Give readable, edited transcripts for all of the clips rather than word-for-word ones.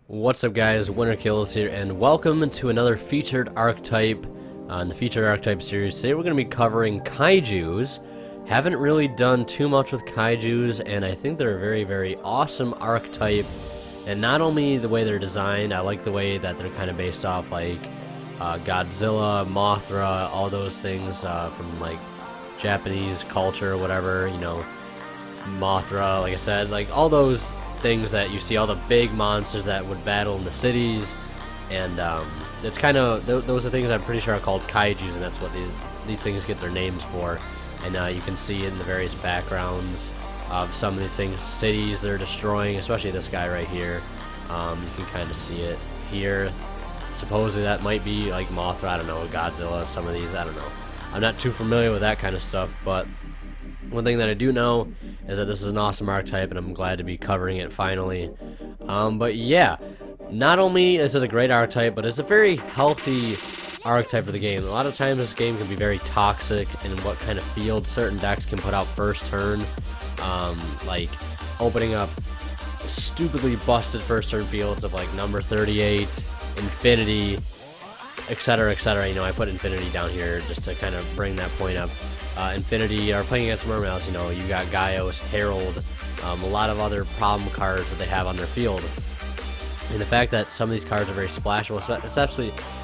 What's up, guys? Winter Kills here, and welcome to another featured archetype on the featured archetype series. Today we're going to be covering Kaijus. Haven't really done too much with Kaijus, and I think they're a very awesome archetype. And not only the way they're designed, I like the way that they're kind of based off like Godzilla, Mothra, all those things from like Japanese culture or whatever, you know, Mothra, like I said, like all those things that you see, all the big monsters that would battle in the cities, and it's kind of those are things I'm pretty sure are called Kaijus, and that's what these things get their names for. And you can see in the various backgrounds of some of these things, cities they're destroying, especially this guy right here. You can kind of see it here. Supposedly that might be like Mothra, I don't know, Godzilla, some of these, I don't know. I'm not too familiar with that kind of stuff, but one thing that I do know is that this is an awesome archetype, and I'm glad to be covering it finally. But yeah, not only is it a great archetype, but it's a very healthy archetype for the game. A lot of times this game can be very toxic in what kind of field certain decks can put out first turn, like opening up stupidly busted first turn fields of like number 38, Infinity, etc, etc. You know, I put Infinity down here just to kind of bring that point up. Infinity are playing against Mermails, you know, you got Kaijus, Herald, a lot of other problem cards that they have on their field. And the fact that some of these cards are very splashable,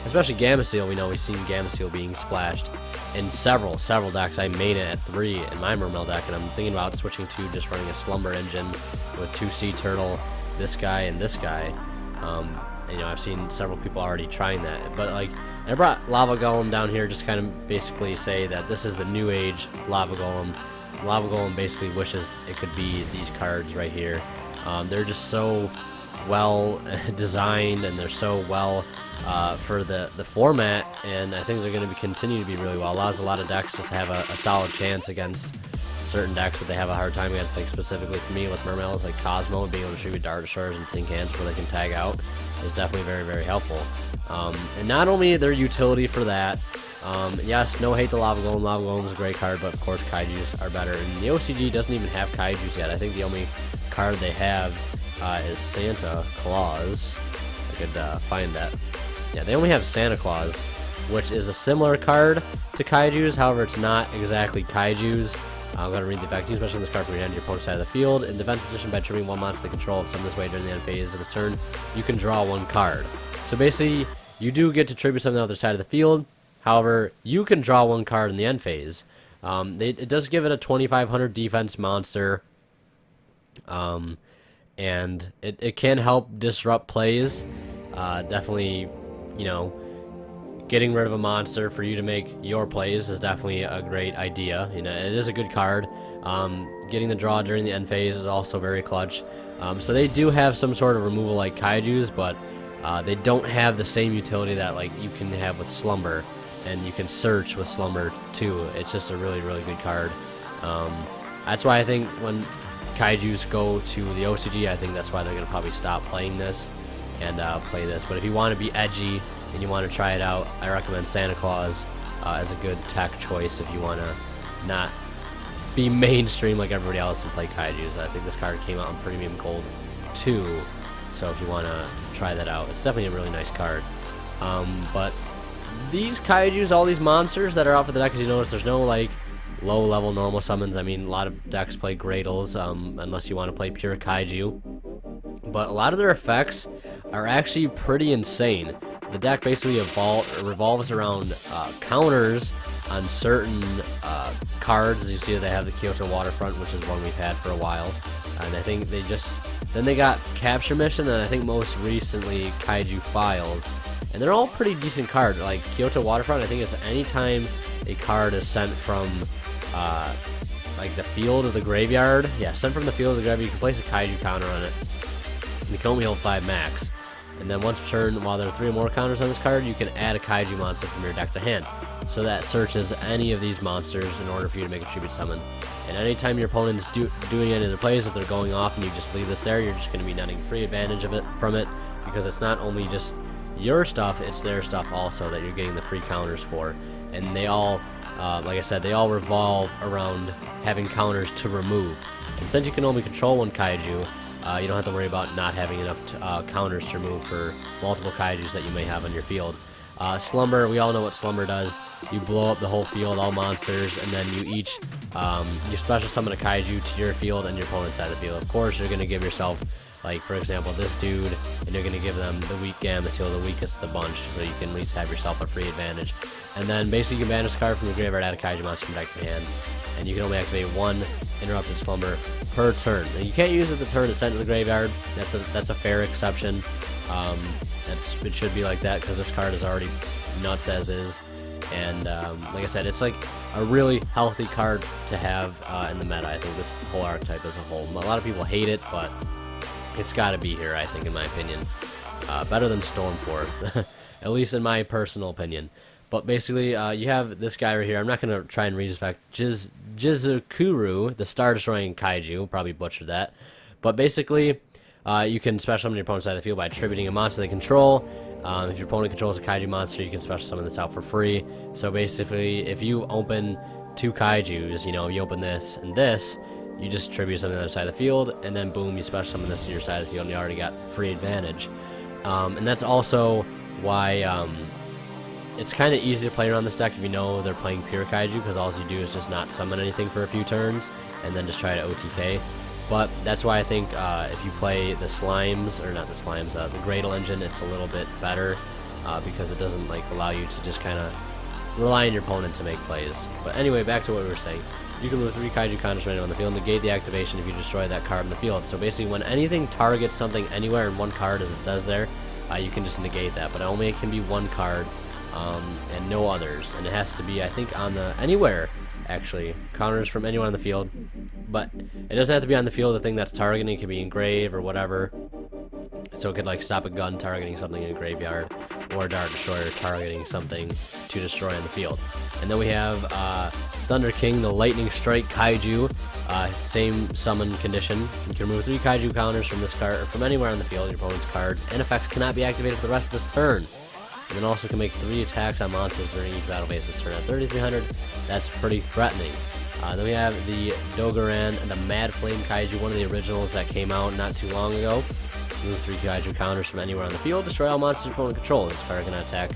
especially Gamma-Seal, we know we've seen Gamma-Seal being splashed in several decks. I main it at 3 in my Mermail deck, and I'm thinking about switching to just running a Slumber Engine with 2 Sea Turtle, this guy, and this guy. You know, I've seen several people already trying that, but like, I brought Lava Golem down here just kind of basically say that this is the new age Lava Golem. Lava Golem basically wishes it could be these cards right here. They're just so well designed, and they're so well for the format, and I think they're going to continue to be really well. Allows a lot of decks just to have a solid chance against certain decks that they have a hard time against, like specifically for me with Mermails, like Cosmo, being able to tribute Dart Destroyers and Tin Cans where they can tag out is definitely very helpful. And not only their utility for that, yes, no hate to Lava Golem. Lava Golem is a great card, but of course Kaijus are better. And the OCG doesn't even have Kaijus yet. I think the only card they have is Santa Claus. I could find that. Yeah, they only have Santa Claus, which is a similar card to Kaijus. However, it's not exactly Kaijus. I'm going to read the effect. You can special this card from your hand to your opponent's side of the field. In defense position, by triggering one monster they control of some this way during the end phase of its turn, you can draw 1 card. So basically, you do get to tribute something on the other side of the field. However, you can draw 1 card in the end phase. It does give it a 2500 defense monster. And it can help disrupt plays. Definitely, you know, getting rid of a monster for you to make your plays is definitely a great idea. You know, it is a good card. Getting the draw during the end phase is also very clutch. So they do have some sort of removal like Kaijus, but they don't have the same utility that like you can have with Slumber, and you can search with Slumber too. It's just a really good card. That's why I think when Kaijus go to the OCG, I think that's why they're going to probably stop playing this and play this. But if you want to be edgy and you want to try it out, I recommend Santa Claus as a good tech choice if you want to not be mainstream like everybody else and play Kaijus. I think this card came out in Premium Gold 2, so if you want to try that out, it's definitely a really nice card. But these Kaijus, all these monsters that are out for the deck, as you notice, there's no like low-level normal summons. I mean, a lot of decks play Gradles, unless you want to play pure Kaiju. But a lot of their effects are actually pretty insane. The deck basically revolves around counters on certain cards. As you see, they have the Kyoto Waterfront, which is one we've had for a while. And I think then they got Capture Mission, and I think most recently Kaiju Files. And they're all pretty decent cards. Like Kyoto Waterfront, I think it's anytime a card is sent from like the field of the graveyard. Yeah, sent from the field of the graveyard, you can place a Kaiju counter on it. And you can only hold 5 max. And then once per turn, while there are 3 or more counters on this card, you can add a Kaiju monster from your deck to hand. So that searches any of these monsters in order for you to make a tribute summon. And anytime your opponent's doing any of their plays, if they're going off and you just leave this there, you're just going to be netting free advantage from it, because it's not only just your stuff, it's their stuff also that you're getting the free counters for. And they all, like I said, they all revolve around having counters to remove. And since you can only control 1 Kaiju, you don't have to worry about not having enough counters to remove for multiple Kaijus that you may have on your field. Slumber, we all know what Slumber does. You blow up the whole field, all monsters, and then you each, you special summon a Kaiju to your field and your opponent's side of the field. Of course, you're going to give yourself, like, for example, this dude, and you're going to give them the weak Gamma Seal, the weakest of the bunch, so you can at least have yourself a free advantage. And then, basically, you can banish a card from the graveyard, add a Kaiju monster from deck to hand, and you can only activate one Interrupted Slumber per turn. Now, you can't use it the turn it's sent to the graveyard. That's a fair exception. It should be like that because this card is already nuts as is, and like I said, it's like a really healthy card to have in the meta. I think this whole archetype as a whole. A lot of people hate it, but it's got to be here, I think, in my opinion. Better than Stormforth, at least in my personal opinion. But basically, you have this guy right here. I'm not going to try and read his effect. Jizukuru, the Star-Destroying Kaiju. Probably butchered that. But basically, you can special summon your opponent's side of the field by attributing a monster they control. If your opponent controls a Kaiju monster, you can special summon this out for free. So basically, if you open 2 Kaijus, you know, you open this and this, you just attribute something to the other side of the field, and then boom, you special summon this to your side of the field, and you already got free advantage. And that's also why it's kind of easy to play around this deck if you know they're playing pure Kaiju, because all you do is just not summon anything for a few turns, and then just try to OTK. But that's why I think if you play the Slimes, or not the Slimes, the Gradle engine, it's a little bit better because it doesn't like allow you to just kind of rely on your opponent to make plays. But anyway, back to what we were saying. You can move 3 Kaiju counters right on the field and negate the activation if you destroy that card in the field. So basically, when anything targets something anywhere in one card, as it says there, you can just negate that. But only it can be one card and no others. And it has to be, I think, on the anywhere. Actually, counters from anyone on the field, but it doesn't have to be on the field. The thing that's targeting, it could be engrave or whatever, so it could like stop a gun targeting something in a graveyard, or a Dart Destroyer targeting something to destroy on the field. And then we have Thunder King, the Lightning Strike Kaiju, same summon condition. You can remove 3 Kaiju counters from this card, or from anywhere on the field. Your opponent's cards and effects cannot be activated for the rest of this turn. And then also can make 3 attacks on monsters during each battle phase this turn. At 3,300, that's pretty threatening. Then we have the Dogaran and the Mad Flame Kaiju, one of the originals that came out not too long ago. Remove 3 Kaiju counters from anywhere on the field. Destroy all monsters your opponent controls. This card can attack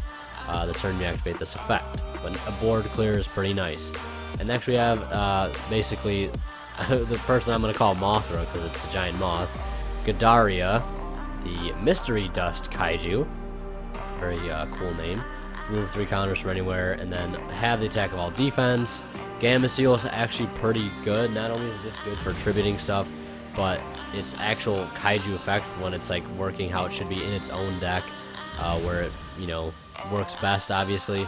the turn you activate this effect. But a board clear is pretty nice. And next we have basically the person I'm going to call Mothra because it's a giant moth. Gadaria, the Mystery Dust Kaiju. Very cool name. Remove 3 counters from anywhere, and then have the attack of all defense. Gamma Seal is actually pretty good. Not only is it just good for attributing stuff, but its actual Kaiju effect when it's like working how it should be in its own deck, where it, you know, works best. Obviously,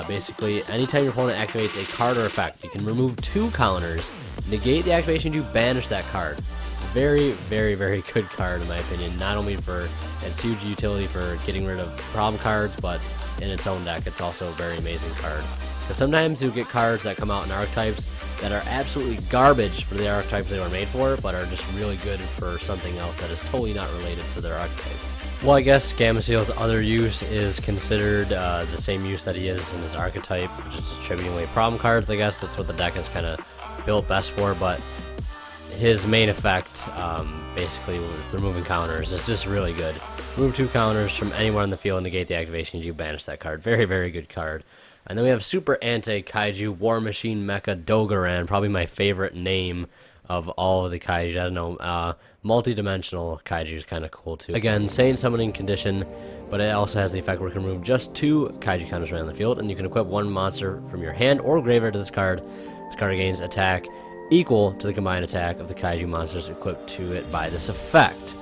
basically, anytime your opponent activates a card or effect, you can remove 2 counters, negate the activation, to banish that card. Very, very, very good card in my opinion. Not only for its huge utility for getting rid of problem cards, but in its own deck, it's also a very amazing card. Because sometimes you get cards that come out in archetypes that are absolutely garbage for the archetypes they were made for, but are just really good for something else that is totally not related to their archetype. Well, I guess Gamma Seal's other use is considered the same use that he is in his archetype, just distributing away problem cards. I guess that's what the deck is kind of built best for, but his main effect, basically with removing counters, is just really good. Remove 2 counters from anywhere on the field and negate the activation, you banish that card. Very, very good card. And then we have Super Anti-Kaiju War Machine Mecha Dogaran, probably my favorite name of all of the Kaiju. I don't know, multi-dimensional Kaiju is kind of cool too. Again, same summoning condition, but it also has the effect where you can remove just 2 Kaiju counters right on the field, and you can equip 1 monster from your hand or graveyard to this card. This card gains attack equal to the combined attack of the Kaiju monsters equipped to it by this effect.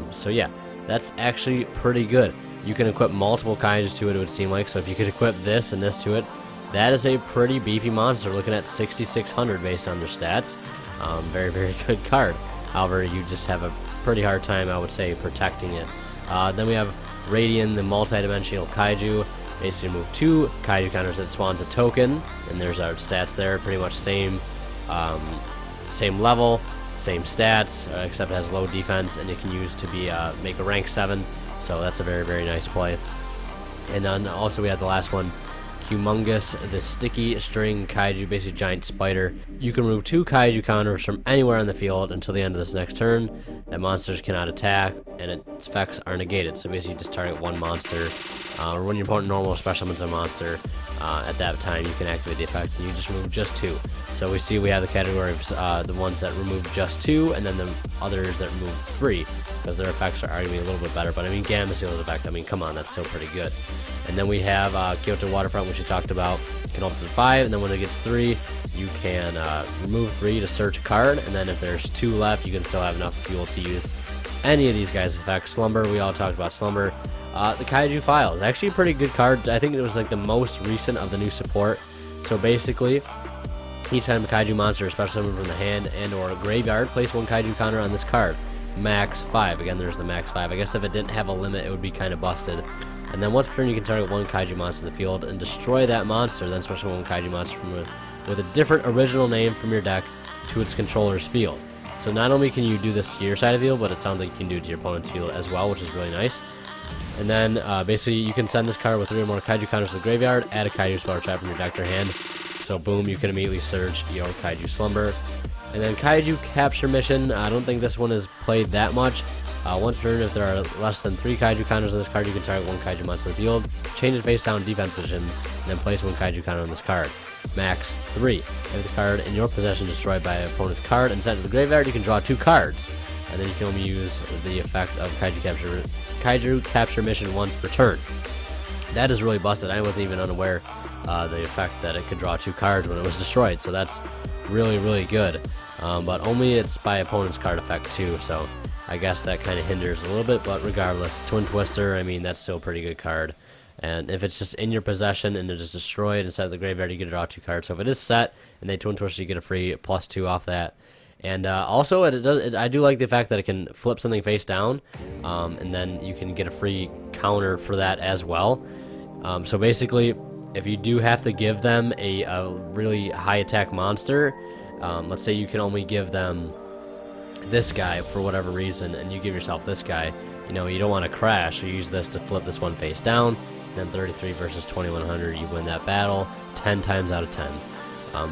So yeah, that's actually pretty good. You can equip multiple Kaijus to it, it would seem like. So if you could equip this and this to it, that is a pretty beefy monster. Looking at 6,600 based on their stats. Very, very good card. However, you just have a pretty hard time, I would say, protecting it. Then we have Radian, the multi-dimensional Kaiju. Basically remove 2 Kaiju counters that spawns a token, and there's our stats there. Pretty much same level, same stats, except it has low defense, and it can use to be make a rank 7. So that's a very, very nice play. And then also we have the last one, Humongous, the sticky string Kaiju, basically giant spider. You can remove 2 Kaiju counters from anywhere on the field until the end of this next turn. That monsters cannot attack, and its effects are negated. So basically, you just target 1 monster, or when your opponent normal special summons a monster, at that time you can activate the effect, and you just remove just 2. So we see we have the category of the ones that remove just 2, and then the others that remove 3, because their effects are arguably a little bit better. But I mean, Gamma Seal's effect, I mean, come on, that's still pretty good. And then we have Kyoto Waterfront, which we talked about, can open to 5, and then when it gets 3, you can remove 3 to search a card, and then if there's 2 left, you can still have enough fuel to use any of these guys' effects. Slumber, we all talked about Slumber. The Kaiju File is actually a pretty good card. I think it was like the most recent of the new support. So basically, each time a Kaiju monster is special summoned from the hand and or a graveyard, place 1 Kaiju counter on this card. Max 5. Again, there's the max 5. I guess if it didn't have a limit, it would be kind of busted. And then once per turn, you can target 1 Kaiju monster in the field and destroy that monster, then switch 1 Kaiju monster with a different original name from your deck to its controller's field. So not only can you do this to your side of the field, but it sounds like you can do it to your opponent's field as well, which is really nice. And then basically you can send this card with 3 or more Kaiju counters to the graveyard, add a Kaiju spell or trap in your deck or hand. So boom, you can immediately search your Kaiju Slumber. And then Kaiju Capture Mission, I don't think this one is played that much. Once per turn, if there are less than 3 Kaiju counters on this card, you can target 1 Kaiju monster in the field, change it face down defense position, and then place 1 Kaiju counter on this card. Max 3. If the card in your possession is destroyed by an opponent's card and sent to the graveyard, you can draw 2 cards. And then you can only use the effect of Kaiju Capture Mission once per turn. That is really busted. I wasn't even unaware the effect that it could draw 2 cards when it was destroyed. So that's really, really good. But only it's by opponent's card effect too. So I guess that kind of hinders a little bit. But regardless, Twin Twister, I mean, that's still a pretty good card. And if it's just in your possession and it is destroyed inside the graveyard, you get to draw 2 cards. So if it is set and they Twin Twister, you get a free +2 off that. And also, I do like the fact that it can flip something face down, and then you can get a free counter for that as well. So basically, if you do have to give them a really high attack monster, let's say you can only give them this guy for whatever reason, and you give yourself this guy, you know, you don't want to crash, so you use this to flip this one face down, and then 33 versus 2100, you win that battle 10 times out of 10.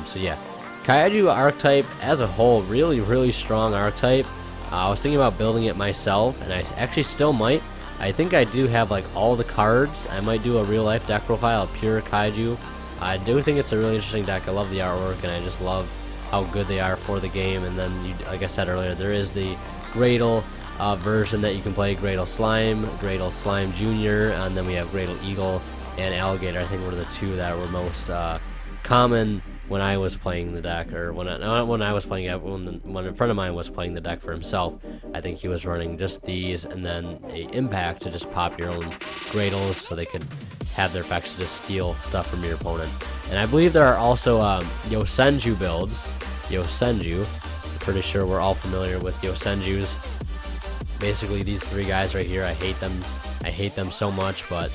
So yeah. Kaiju Archetype as a whole, really, really strong archetype. I was thinking about building it myself, and I actually still might. I think I do have like all the cards. I might do a real life deck profile of pure Kaiju. I do think it's a really interesting deck. I love the artwork, and I just love how good they are for the game. And then, like I said earlier, there is the Gradle version that you can play, Gradle Slime Jr., and then we have Gradle Eagle and Alligator. I think were the 2 that were most common when I was playing the deck, or when I was playing it, when a friend of mine was playing the deck for himself. I think he was running just these, and then a Impact to just pop your own Gradles, so they could have their effects to just steal stuff from your opponent. And I believe there are also Yosenju builds. Yosenju, I'm pretty sure we're all familiar with Yosenjus. Basically, these 3 guys right here, I hate them. I hate them so much, but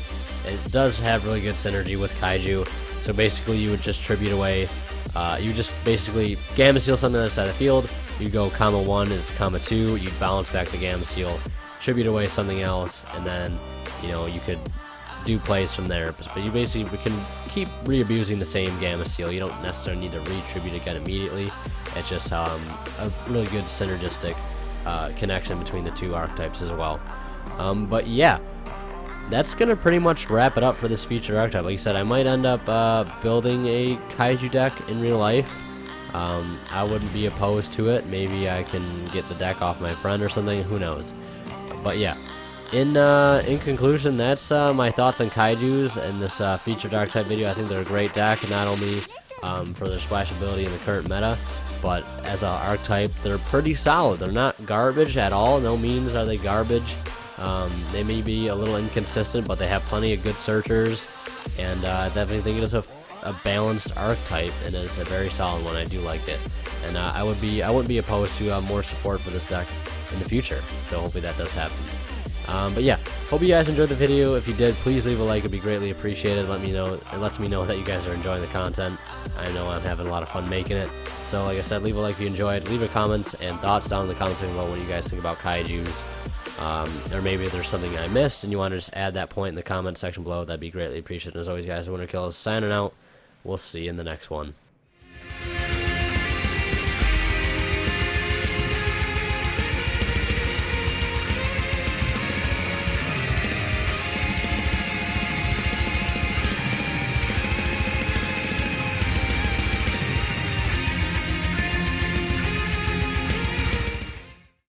it does have really good synergy with Kaiju. So basically, you would just tribute away. You just basically Gamma Seal something on the other side of the field. You go comma 1 and it's comma 2. You bounce back the Gamma Seal, tribute away something else, and then you could do plays from there. But you basically can keep re-abusing the same Gamma Seal. You don't necessarily need to re-tribute again immediately. It's just a really good synergistic connection between the 2 archetypes as well. But yeah. That's going to pretty much wrap it up for this featured archetype. Like I said, I might end up building a Kaiju deck in real life. I wouldn't be opposed to it. Maybe I can get the deck off my friend or something. Who knows? But yeah, in conclusion, that's my thoughts on Kaijus in this featured archetype video. I think they're a great deck, not only for their splash ability in the current meta, but as an archetype, they're pretty solid. They're not garbage at all. No means are they garbage. They may be a little inconsistent, but they have plenty of good searchers, and I definitely think it is a balanced archetype, and it is a very solid one. I do like it, and I wouldn't be opposed to more support for this deck in the future. So hopefully that does happen. But yeah, hope you guys enjoyed the video. If you did, please leave a like; it'd be greatly appreciated. Let me know. It lets me know that you guys are enjoying the content. I know I'm having a lot of fun making it. So like I said, leave a like if you enjoyed. Leave your comments and thoughts down in the comments section below what you guys think about Kaijus. Or maybe there's something I missed and you want to just add that point in the comment section below. That'd be greatly appreciated. As always, guys, Winter Kill is signing out. We'll see you in the next one.